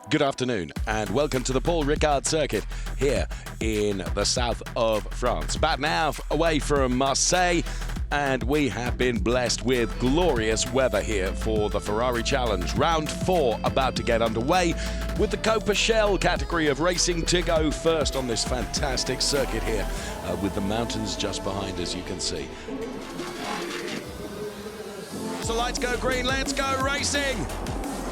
Good afternoon and welcome to the Paul Ricard circuit here in the south of France. About an hour away from Marseille, and we have been blessed with glorious weather here for the Ferrari Challenge. Round 4 about to get underway with the Copa Shell category of racing to go first on this fantastic circuit here with the mountains just behind us, you can see. So lights go green, let's go racing!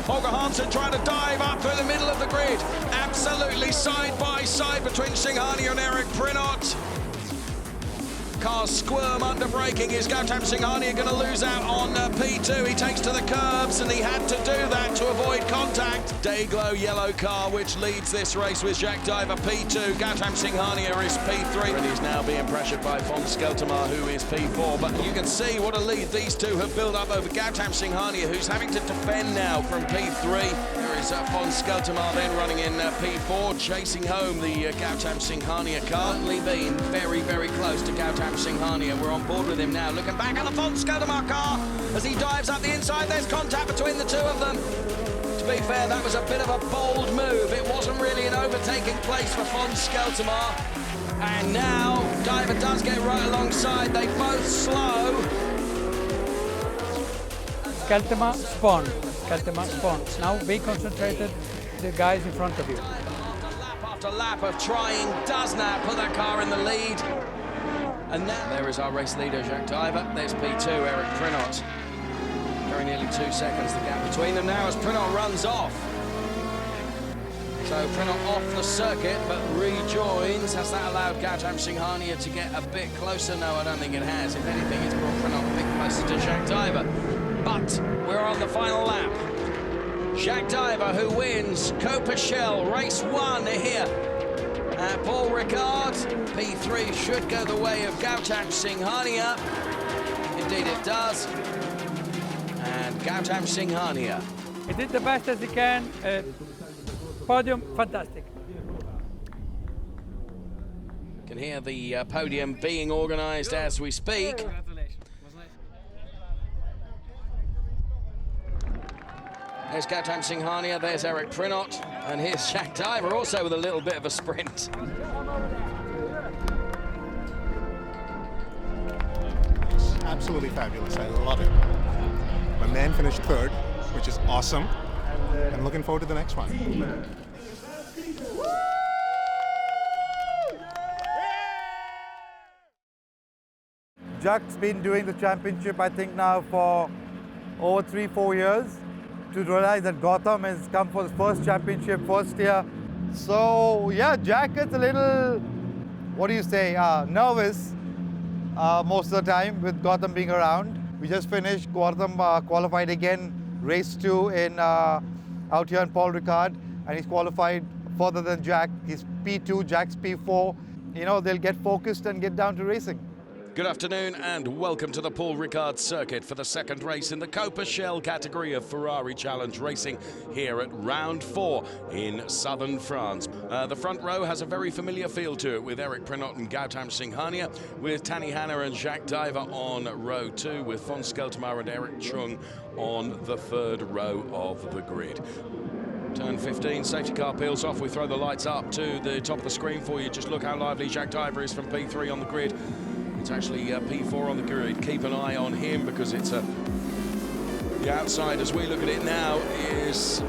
Holger Hansen trying to dive up through the middle of the grid. Absolutely side by side between Singhania and Eric Prinot. Cars squirm under braking. Is Gautam Singhania going to lose out on P2? He takes to the curbs and he had to do that to avoid contact. Dayglow yellow car which leads this race with Jacques Diver P2. Gautam Singhania is P3 and he's now being pressured by Fons Skeltermar, who is P4. But you can see what a lead these two have built up over Gautam Singhania, who's having to defend now from P3. There is Fons Skeltermar then running in P4, chasing home the Gautam Singhania car. Certainly been very, very close to Gautam Singhania. We're on board with him now. Looking back at the Fons Skeltermar car as he dives up the inside. There's contact between the two of them. To be fair, that was a bit of a bold move. It wasn't really an overtaking place for Fons Skeltermar. And now Diver does get right alongside. They both slow. Skeltermar spawn. Skeltermar spawn. Now be concentrated, the guys in front of you. Lap after lap of trying does now put that car in the lead. And now there is our race leader, Jacques Diver. There's P2, Eric Prinot. Very nearly 2 seconds, the gap between them now as Prinot runs off. So Prinot off the circuit, but rejoins. Has that allowed Gautam Singhania to get a bit closer? No, I don't think it has. If anything, it's brought Prinot a bit closer to Jacques Diver. But we're on the final lap. Jacques Diver, who wins Copa Shell, race 1 here. Paul Ricard, P3 should go the way of Gautam Singhania. Indeed it does. And Gautam Singhania. He did the best as he can. Podium, fantastic. You can hear the podium being organised as we speak. There's Gautam Singhania, there's Eric Prinot, and here's Jacques Diver also with a little bit of a sprint. It's absolutely fabulous, I love it. My man finished 3rd, which is awesome. I'm looking forward to the next one. Jacques been doing the championship, I think now for over 3-4 years. To realize that Gautam has come for his first championship, first year. So yeah, Jacques is a little, what do you say, nervous most of the time with Gautam being around. We just finished, Gautam qualified again, race 2 in out here in Paul Ricard, and he's qualified further than Jacques. He's P2, Jacques P4. You know, they'll get focused and get down to racing. Good afternoon and welcome to the Paul Ricard circuit for the second race in the Copa Shell category of Ferrari Challenge racing here at round 4 in southern France. The front row has a very familiar feel to it with Eric Prinot and Gautam Singhania, with Tanny Hanna and Jacques Diver on row 2, with Fons Skeltermar and Eric Chung on the 3rd row of the grid. Turn 15, safety car peels off. We throw the lights up to the top of the screen for you. Just look how lively Jacques Diver is from P3 on the grid. It's actually P4 on the grid. Keep an eye on him because it's the outside as we look at it now is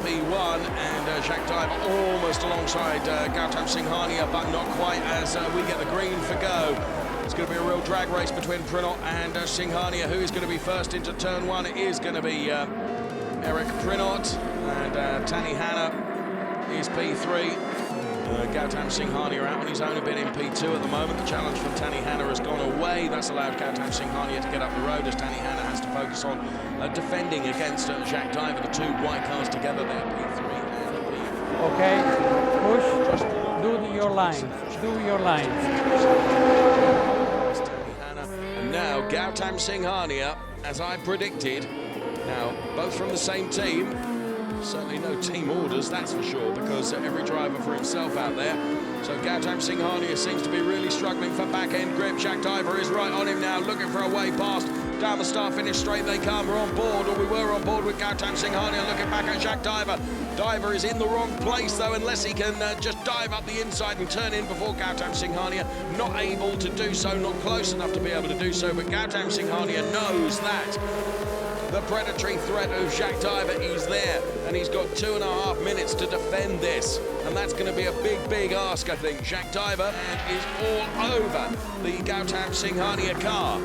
P1 and Jacques Diver almost alongside Gautam Singhania, but not quite as we get the green for go. It's going to be a real drag race between Prinot and Singhania. Who is going to be first into turn 1? It is going to be Eric Prinot, and Tanny Hanna is P3. Gautam Singhania out on his own, a bit in P2 at the moment. The challenge from Tanny Hanna has gone away. That's allowed Gautam Singhania to get up the road as Tanny Hanna has to focus on defending against Jacques Diver. The two white cars together there, P3 and P4. Okay, push, do your lines, do your lines. Tanny Hanna. And now Gautam Singhania, as I predicted. Now, both from the same team. Certainly no team orders, that's for sure, because every driver for himself out there. So Gautam Singhania seems to be really struggling for back-end grip. Jacques Diver is right on him now, looking for a way past. Down the start-finish straight they come. We're on board, or we were on board with Gautam Singhania, looking back at Jacques Diver. Diver is in the wrong place though, unless he can just dive up the inside and turn in before Gautam Singhania. Not able to do so, not close enough to be able to do so, but Gautam Singhania knows that the predatory threat of Jacques Diver is there, and he's got 2.5 minutes to defend this, and that's going to be a big ask, I think. Jacques Diver is all over the Gautam Singhania car.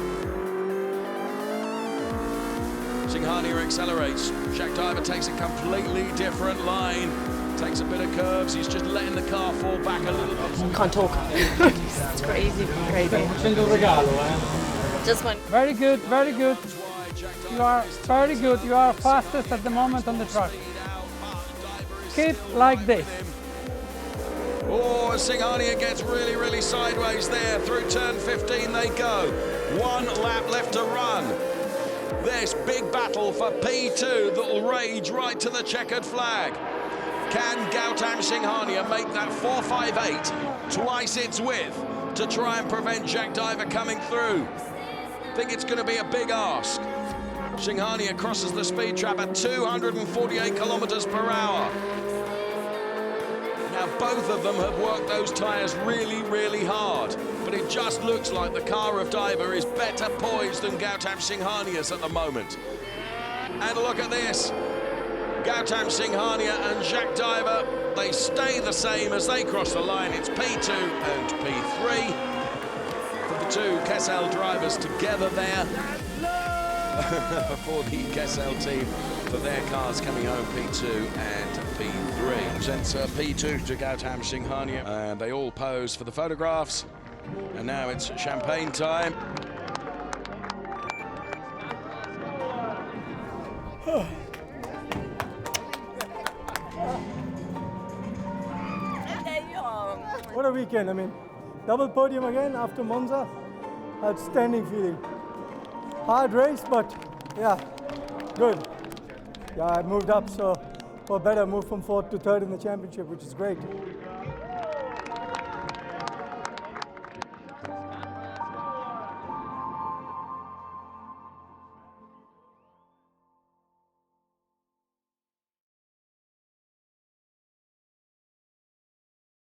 Singhania accelerates. Jacques Diver takes a completely different line. Takes a bit of curves. He's just letting the car fall back a little bit. Can't talk. It's crazy. Just one. Very good, very good. You are very good. You are fastest at the moment on the track. Keep like this. Oh, Singhania gets really sideways there. Through turn 15 they go. 1 lap left to run. This big battle for P2 that will rage right to the checkered flag. Can Gautam Singhania make that 4.58 twice its width to try and prevent Jacques Diver coming through? I think it's going to be a big ask. Singhania crosses the speed trap at 248 kilometers per hour. Now, both of them have worked those tyres really hard, but it just looks like the car of Diver is better poised than Gautam Singhania's at the moment. And look at this. Gautam Singhania and Jacques Diver, they stay the same as they cross the line. It's P2 and P3 for the two Kessel drivers together there. For the Kessel team, for their cars coming home, P2 and P3. Presents P2 to Gautam Singhania, and they all pose for the photographs. And now it's champagne time. What a weekend. I mean, double podium again after Monza. Outstanding feeling. Hard race, but yeah, good. Yeah, I moved up, so for better, moved from 4th to 3rd in the championship, which is great.